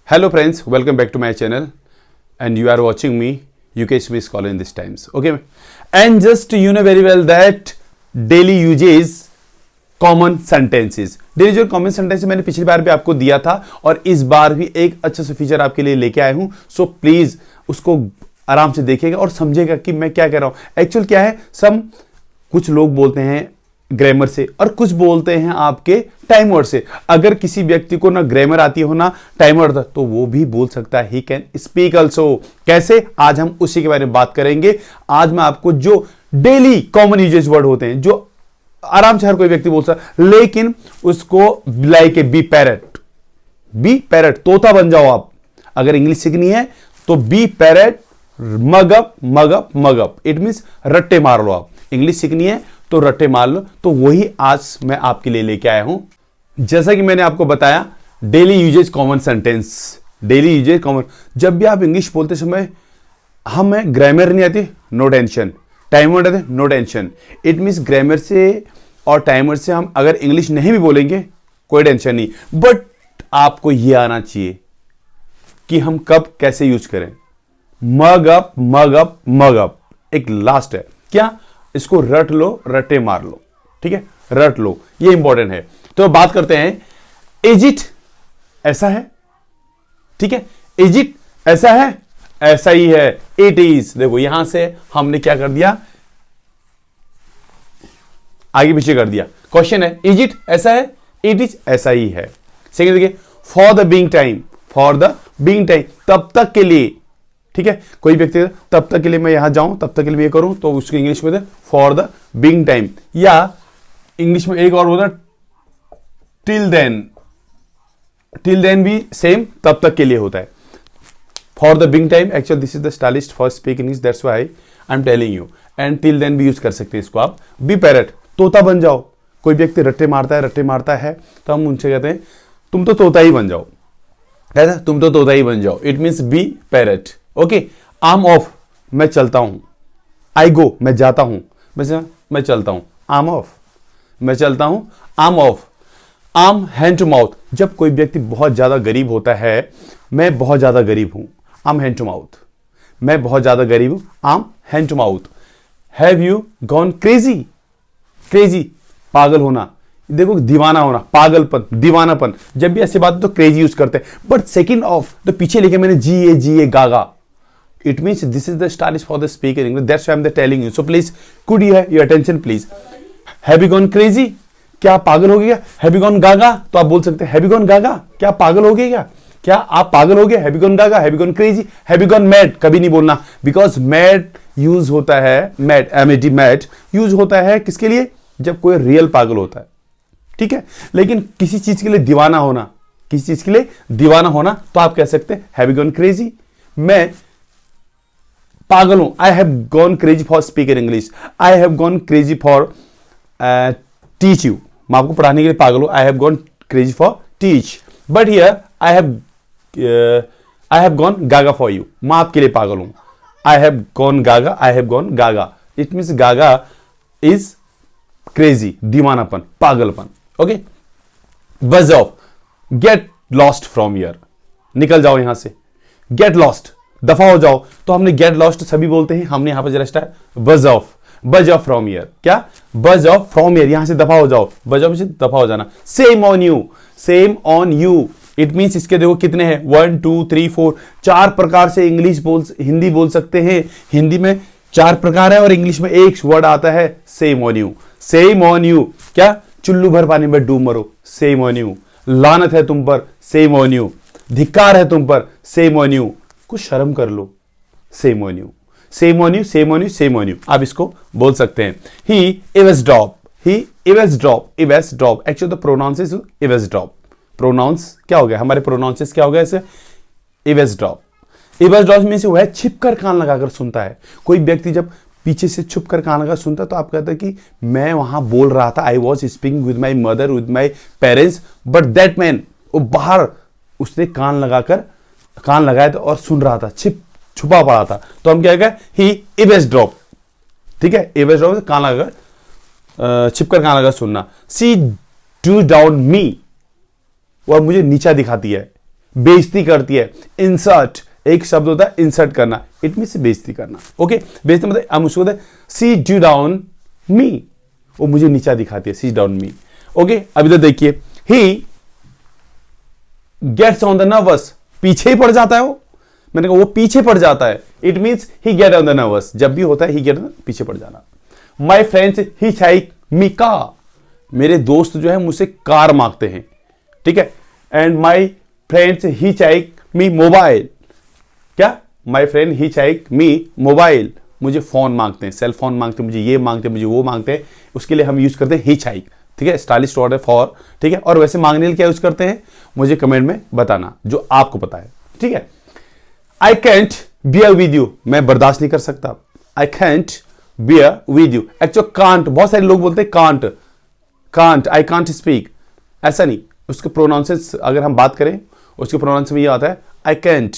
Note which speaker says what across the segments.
Speaker 1: Hello friends, welcome back to my channel and you are watching me UK Smith Scholar in these times. Okay, and just you know very well that daily uses common sentences daily जो common sentence मैंने पिछली बार भी आपको दिया था और इस बार भी एक अच्छा सा फीचर आपके लिए लेके आया हूं. सो प्लीज उसको आराम से देखिएगा और समझेगा कि मैं क्या कह रहा हूं. एक्चुअल क्या है, कुछ लोग बोलते हैं ग्रामर से और कुछ बोलते हैं आपके टाइम वर्ड से. अगर किसी व्यक्ति को ना ग्रामर आती हो ना टाइम वर्ड तो वो भी बोल सकता है, ही कैन स्पीक ऑल्सो. कैसे, आज हम उसी के बारे में बात करेंगे. आज मैं आपको जो डेली कॉमन यूजेज वर्ड होते हैं जो आराम से हर कोई व्यक्ति बोल सकता, लेकिन उसको लाइक ए बी पैरट तोता बन जाओ आप. अगर इंग्लिश सीखनी है तो be parrot mug up it means रट्टे मार लो. आप इंग्लिश सीखनी है तो रट्टे मार लो. तो वही आज मैं आपके लिए लेके आया हूं. जैसा कि मैंने आपको बताया, daily uses common sentence, daily uses common. जब भी आप इंग्लिश बोलते समय हमें ग्रामर नहीं आती, नो टेंशन. टाइम वर्ड आते, no tension. It means grammar से और टाइम वर्ड से हम अगर इंग्लिश नहीं भी बोलेंगे कोई टेंशन नहीं, बट आपको यह आना चाहिए कि हम कब कैसे यूज करें. मग अप एक लास्ट है क्या, इसको रट लो, रट्टे मार लो. ठीक है, रट लो, ये इंपॉर्टेंट है. तो बात करते हैं. इज इट ऐसा है. ठीक है, इज इट ऐसा है, ऐसा ही है. It is. देखो यहां से हमने क्या कर दिया, आगे पीछे कर दिया. क्वेश्चन है इज इट ऐसा है, इट इज ऐसा ही है. सेकंड देखिए, फॉर द बीइंग टाइम, तब तक के लिए. ठीक है, कोई व्यक्ति तब तक के लिए मैं यहां जाऊं, तब तक के लिए ये करूं, तो उसको इंग्लिश में फॉर द बीइंग टाइम. या इंग्लिश में एक और होता टिल देन भी सेम तब तक के लिए होता है. For the being time, actually this is the stylish for speak English, that's why I am telling you. And till then भी यूज कर सकते हैं इसको आप. बी पैरट, तोता बन जाओ. कोई व्यक्ति रट्टे मारता है तो हम उनसे कहते हैं तुम तो तोता ही बन जाओ. कहते हैं तुम तो तोता ही बन जाओ. It means be parrot. Okay, I'm off, मैं चलता हूं. आई गो, मैं जाता हूं. मैं चलता हूं. आर्म ऑफ, मैं चलता हूं. I'm off. I'm hand to mouth, जब कोई व्यक्ति बहुत ज्यादा गरीब होता है, मैं बहुत ज्यादा गरीब हूं. आर्म हैंड टू माउथ, मैं बहुत ज्यादा गरीब हूं. I'm hand to mouth. Have you gone crazy, पागल होना. देखो, दीवाना होना, पागलपन, दीवानापन. जब भी ऐसी बात हो तो क्रेजी यूज करते हैं. बट सेकंड ऑफ तो पीछे लिखे मैंने G A gaga. It means this is the stylish for the speaker English, that's why I am telling you. So please could you have your attention please. Have you gone crazy, क्या आप पागल हो गया. Have you gone गागा, तो आप बोल सकते हैं हैव यू गॉन गागा, क्या आप पागल हो गए, क्या आप पागल हो गए. Have you gone Gaga, have you gone crazy, have you gone mad कभी नहीं बोलना, बिकॉज मैड यूज होता है, मैड यूज होता है किसके लिए, जब कोई रियल पागल होता है. ठीक है, लेकिन किसी चीज के लिए दीवाना होना, तो आप कह सकते हैं हैव यू गॉन क्रेजी. मैं पागल हूं, I have gone crazy for speaking English. I have gone crazy for teach you, मैं आपको पढ़ाने के लिए पागल हूं. I have gone crazy for teach. But here I have gone gaga for you, मैं आपके लिए पागल हूं. I have gone gaga, it means gaga is crazy, दीवानापन, पागलपन. Okay, buzz off, get lost from here, निकल जाओ यहां से. गेट लॉस्ट, दफा हो जाओ. तो हमने गेट लॉस्ट सभी बोलते हैं, हमने यहां पर जरा स्टार्ट बज ऑफ फ्रॉम हियर. क्या, बज ऑफ फ्रॉम हियर, यहां से दफा हो जाओ. बज ऑफ से दफा हो जाना. Same on you, it means इसके देखो कितने हैं, 1 2 3 4, 4 प्रकार से हिंदी बोल सकते हैं. हिंदी में 4 प्रकार है और इंग्लिश में एक वर्ड आता है सेम ऑन यू. क्या, चुल्लू भर पानी में डूब मरो, सेम ऑन यू. लानत है तुम पर, सेम ऑन यू. धिक्कार है तुम पर, सेम ऑन यू. कुछ शर्म कर लो, सेम ऑन यू. आप इसको बोल सकते हैं. He eavesdrop, actually the pronounce is eavesdrop. Pronounce क्या हो गया, हमारे प्रोनाउंस क्या हो गया ऐसे, eavesdrop मीन्स वह छिप कर कान लगाकर सुनता है. कोई व्यक्ति जब पीछे से छुप कर कान लगा सुनता तो आप कहते हैं कि मैं वहां बोल रहा था, I was speaking with my mother, with my parents, but that man, वो बाहर उसने कान लगाया था और सुन रहा था, छुपा पड़ा था. तो हम क्या कहें, ही eavesdrop. ठीक है, eavesdrop कान लगाकर, छिपकर कान लगाकर सुनना. सी डू डाउन मी, वह मुझे नीचा दिखाती है. बेइज्जती करती है। इंसर्ट, एक शब्द होता है इंसर्ट करना, इट मीन्स बेइज्जती करना। ओके, बेइज्जती मतलब हम उसको बोलते हैं सिट यू डाउन मी, वो मुझे नीचा दिखाती है, सिट डाउन मी। ओके, अभी तो देखिए, he gets on the nerves, पीछे ही पड़ जाता है वो, मैंने कहा वो पीछे पड़ जाता है, it means he get on the nervous, जब भी होता है ही गेट पीछे पड़ जाना। माई फ्रेंड्स हिचहाइक मी कार, मेरे दोस्त जो है मुझसे कार मांगते हैं, ठीक है। And my friends hitchhike me mobile, क्या, my friend hitchhike me mobile, मुझे फोन मांगते हैं, सेल फोन मांगते हैं, मुझे ये मांगते हैं, मुझे वो मांगते हैं, उसके लिए हम यूज करते हैं हिचहाइक, ठीक है, स्टाइलिश वर्ड है फॉर, ठीक है। और वैसे मांगने के लिए क्या यूज करते हैं, मुझे कमेंट में बताना जो आपको पता है, ठीक है। I can't bear with you, मैं बर्दाश्त नहीं कर सकता, आई can't bear with you. Actually can't, बहुत सारे लोग बोलते हैं can't, can't, I can't speak, ऐसा नहीं, उसके प्रोनाउंसेस अगर हम बात करें उसके प्रोनाउंस में ये आता है I can't,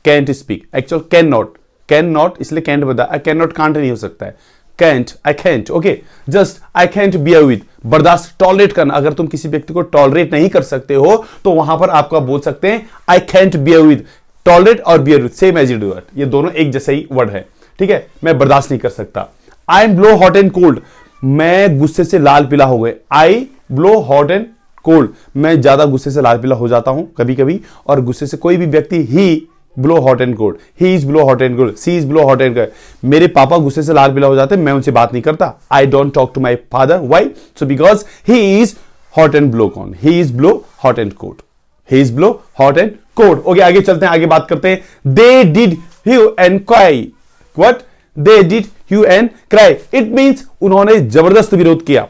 Speaker 1: can't speak, actual can not, can not इसलिए कैंट बता, आई कैन नॉट कांट नहीं हो सकता है, can't, I can't. Okay, just I can't bear with, बर्दाश्त, टॉलरेट करना, अगर तुम किसी व्यक्ति को टॉलरेट नहीं कर सकते हो तो वहां पर आपको बोल सकते हैं I can't bear with. Tolerate और bear with same as it word, ये दोनों एक जैसा ही वर्ड है, ठीक है। मैं बर्दाश्त नहीं कर सकता। I am blow hot and cold, मैं गुस्से से लाल पीला हो गए, आई ब्लो हॉट एंड कोल्ड, मैं ज्यादा गुस्से से लाल पीला हो जाता हूं कभी कभी, और गुस्से से कोई भी व्यक्ति he blow hot and cold, he is blow hot and cold, she is blow hot and cold. मेरे पापा गुस्से से लाल पीला हो जाते हैं, मैं उनसे बात नहीं करता, I don't talk to my father, why, so because he is hot and blow कॉन, he is blow hot and cold, he is blow hot and cold. Okay, आगे चलते हैं, आगे बात करते हैं। They did hue and cry, what, they did hue and cry, it means उन्होंने जबरदस्त विरोध किया।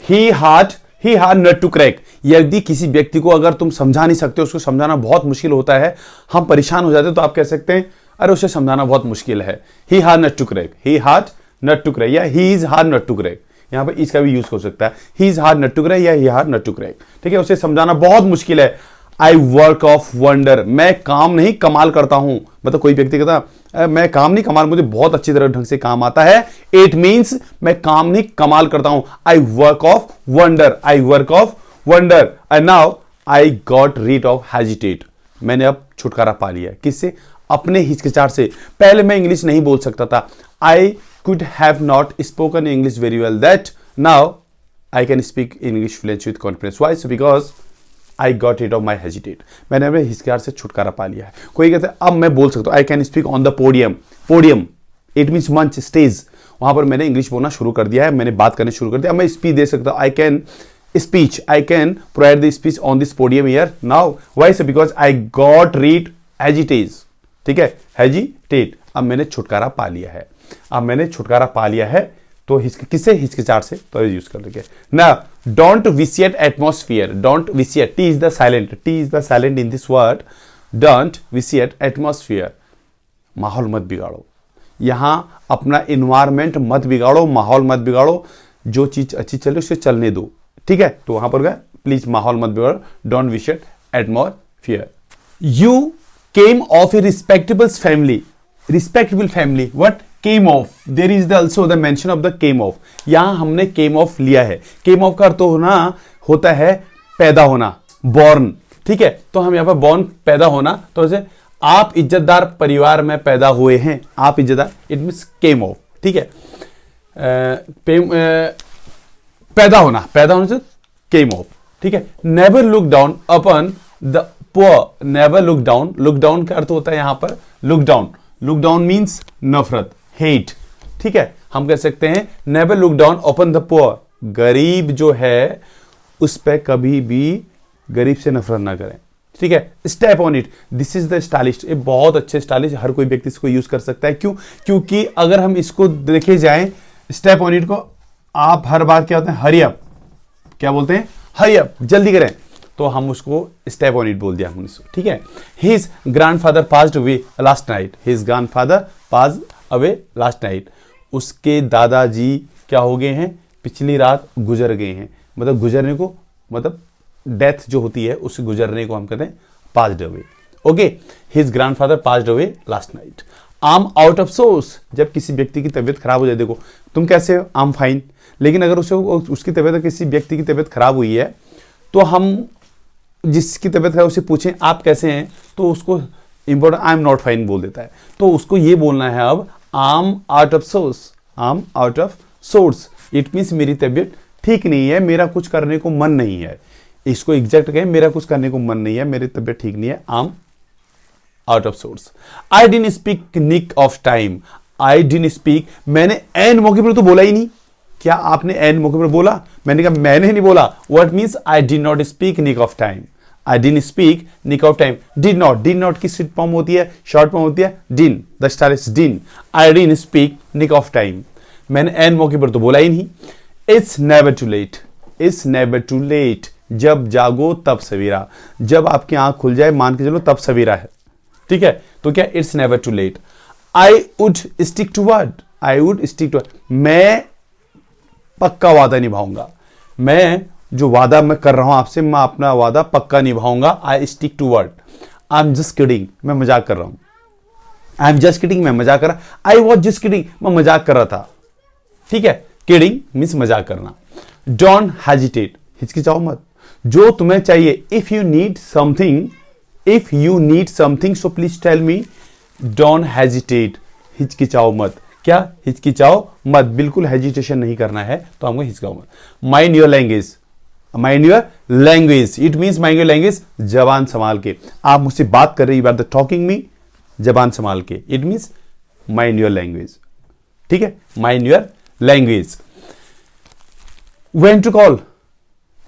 Speaker 1: He hard nut to crack, यदि किसी व्यक्ति को अगर तुम समझा नहीं सकते, उसको समझाना बहुत मुश्किल होता है, हम परेशान हो जाते हैं, तो आप कह सकते हैं अरे उसे समझाना बहुत मुश्किल है, he hard nut to crack, he hard nut to crack, या he is hard nut to crack, यहां पर इसका भी यूज हो सकता है, he is hard nut to crack या he hard nut to crack, ठीक है, उसे समझाना बहुत मुश्किल है। आई वर्क ऑफ वंडर, मैं काम नहीं कमाल करता हूं, मतलब कोई व्यक्ति कहता मैं काम नहीं कमाल, मुझे बहुत अच्छी तरह ढंग से काम आता है, इट मींस मैं काम नहीं कमाल करता हूं। I work of wonder, I work of wonder. And now I got read of hesitate, मैंने अब छुटकारा पा लिया, किससे, अपने हिचकिचाहट से। पहले मैं इंग्लिश नहीं बोल सकता था, I could have not spoken English very well, that now I can speak English fluent with confidence, why, so because I got read of my hesitate, मैंने अपने हिचकिचाहट से छुटकारा पा लिया है। कोई कहता है अब मैं बोल सकता हूं, I can speak on the podium, podium it means मंच, स्टेज, वहां पर मैंने इंग्लिश बोलना शुरू कर दिया है, मैंने बात करनी शुरू कर दिया, मैं स्पीच दे सकता हूं, I can speech, I can provide the speech on this podium here now, why, so because I got read hesitate, ठीक है, हेजिटेट, अब मैंने छुटकारा पा लिया है, अब मैंने छुटकारा पा लिया है, तो किससे, हिचकिचाहट से, तो यूज कर लेंगे ना। Don't vitiate atmosphere, don't vitiate, T is the silent, T is the silent in this word, don't vitiate atmosphere, माहौल मत बिगाड़ो, यहां अपना इन्वायरमेंट मत बिगाड़ो, माहौल मत बिगाड़ो, जो चीज अच्छी चले उसे चलने दो, ठीक है, तो वहां पर गए प्लीज माहौल मत बिगाड़ो, don't vitiate atmosphere. You came of a respectable family, respectable family, what, came of, there is also the mention of the came of, यहां हमने केम ऑफ लिया है, केम ऑफ का अर्थ होता है पैदा होना, बॉर्न, ठीक है, तो हम यहां पर बॉर्न पैदा होना, तो जैसे आप इज्जतदार परिवार में पैदा हुए हैं, आप इज्जतदार, इट मींस केम ऑफ, ठीक है, पैदा होना से केम ऑफ, ठीक है। Never look down upon the poor, never look down, look down का अर्थ होता है यहां पर look down, look down means नफरत, हेट, ठीक है, हम कह सकते हैं never look down upon the poor, गरीब जो है उस पर कभी भी गरीब से नफरत ना करें, ठीक है। Step on it, this is the stylish, ये बहुत अच्छे स्टाइलिश, हर कोई व्यक्ति इसको यूज कर सकता है, क्यों, क्योंकि अगर हम इसको देखे जाएं, स्टेप ऑन इट को आप हर बार क्या होते हैं, हरी अप, क्या बोलते हैं, हरी अप, जल्दी करें, तो हम उसको स्टेप ऑन इट बोल दिया हमने इसको, ठीक है। His grandfather passed away last night, his grandfather passed away last night, उसके दादाजी क्या हो गए हैं, पिछली रात गुजर गए हैं, मतलब गुजरने को, मतलब डेथ जो होती है उससे गुजरने को हम कहते हैं passed away, okay. His grandfather passed away last night. I am out of source, जब किसी व्यक्ति की तबीयत खराब हो जाए, देखो तुम कैसे हो, आई एम फाइन, लेकिन अगर उसकी तबीयत, किसी व्यक्ति की तबीयत खराब हुई है तो हम जिसकी तबीयत है उसे पूछें आप कैसे हैं, तो उसको important I am not fine बोल देता है। तो उसको ये बोलना है अब आई am out of sorts, I am out of source, it means मेरी तबीयत ठीक नहीं है, मेरा कुछ करने को मन नहीं है। इसको एग्जैक्ट कहें, मेरा कुछ करने को मन नहीं है, मेरी तबीयत ठीक नहीं है, I am out of sorts. I didn't speak nick of time, I didn't speak, मैंने एन मौके पर तो बोला ही नहीं। क्या आपने एन मौके पर बोला? मैंने कहा मैंने नहीं बोला। What means I did not speak nick of time, I didn't speak nick of time. Did not की स्वीट फॉर्म होती है, शॉर्ट फॉर्म होती है डिन, the star is din. I didn't speak nick of time, मैंने एन मौके पर तो बोला ही नहीं। It's never too late, it's never too late, जब जागो तब सवेरा, जब आपकी आंख खुल जाए मान के चलो तब सवेरा है, ठीक है। तो क्या it's never too late. I would stick to word, I would stick to, मैं पक्का वादा निभाऊंगा, मैं जो वादा मैं कर रहा हूं आपसे, मैं अपना वादा पक्का निभाऊंगा। I stick to word. I am just kidding, मैं मजाक कर रहा हूं। आई एम जस्ट किडिंग, मैं मजाक कर रहा। आई वॉज जस्ट किडिंग, मैं मजाक कर रहा था, ठीक है। किडिंग मीन्स मजाक करना। डोंट हेजिटेट, हिचकिचाओ मत, जो तुम्हें चाहिए। If you need something, if you need something so please tell me. Don't hesitate, हिचकिचाओ मत। क्या? हिचकिचाओ मत, बिल्कुल हेजिटेशन नहीं करना है, तो हमको हिचकाओ मत। Mind your language, mind your language, it means mind your language, जबान संभाल के। आप मुझसे बात कर रहे, you are the talking me, जबान संभाल के, it means mind your language, ठीक है। Mind your language. When to call,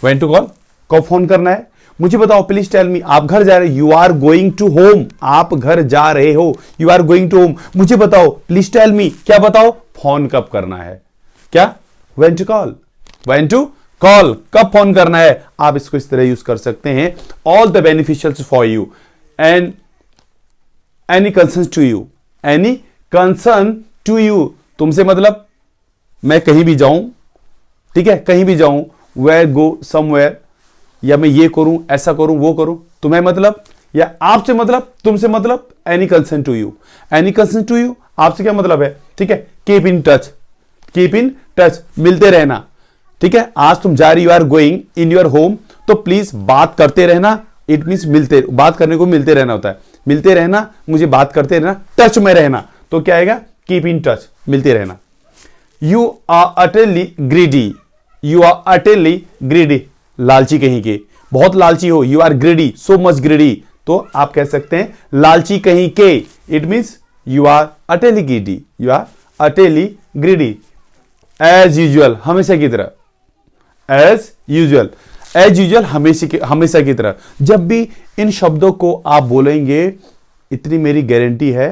Speaker 1: when to call, कब फोन करना है मुझे बताओ, प्लीज टेल मी। आप घर जा रहे, you are going to home, आप घर जा रहे हो, you are going to home, मुझे बताओ, प्लीज टेल मी। क्या बताओ? फोन कब करना है। क्या? When to call, when to call, कब फोन करना है। आप इसको इस तरह यूज कर सकते हैं। All the beneficials for you and any concern to you, any concern to you, तुमसे मतलब मैं कहीं भी जाऊं, ठीक है, कहीं भी जाऊं, वेयर गो समवेयर, या मैं ये करूं, ऐसा करूं, वो करूं, तुम्हें मतलब, या आपसे मतलब, तुमसे मतलब, any concern to you, any concern to you, आपसे क्या मतलब है, ठीक है। Keep in touch, keep in touch, मिलते रहना, ठीक है। आज तुम जा रही, you are going in your home, तो प्लीज बात करते रहना, इट मीन्स मिलते, बात करने को मिलते रहना होता है, मिलते रहना, मुझे बात करते रहना, टच में रहना, तो क्या आएगा? कीप इन टच, मिलते रहना। You are utterly greedy, you are utterly greedy, लालची कहीं के, बहुत लालची हो, you are greedy, so much greedy, तो आप कह सकते हैं लालची कहीं के, it means you are utterly greedy, you are utterly greedy. As usual, हमेशा की तरह, एज यूजुअल, एज यूजुअल, हमेशा की तरह। जब भी इन शब्दों को आप बोलेंगे, इतनी मेरी गारंटी है,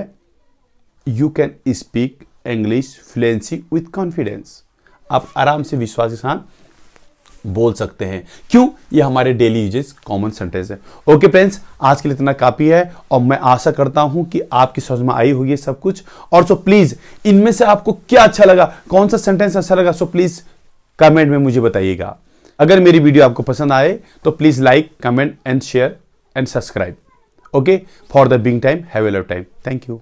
Speaker 1: you can speak English fluency with confidence, आप आराम से विश्वास के साथ बोल सकते हैं। क्यों? ये हमारे डेली यूजेस कॉमन सेंटेंस है। ओके फ्रेंड्स, आज के लिए इतना काफी है, और मैं आशा करता हूं कि आपकी समझ में आई होगी सब कुछ। और सो प्लीज, इनमें से आपको क्या अच्छा लगा, कौन सा सेंटेंस अच्छा लगा, सो प्लीज कमेंट में मुझे बताइएगा। अगर मेरी वीडियो आपको पसंद आए तो please like, comment and share and subscribe. Okay, for the being time, have a love time. Thank you.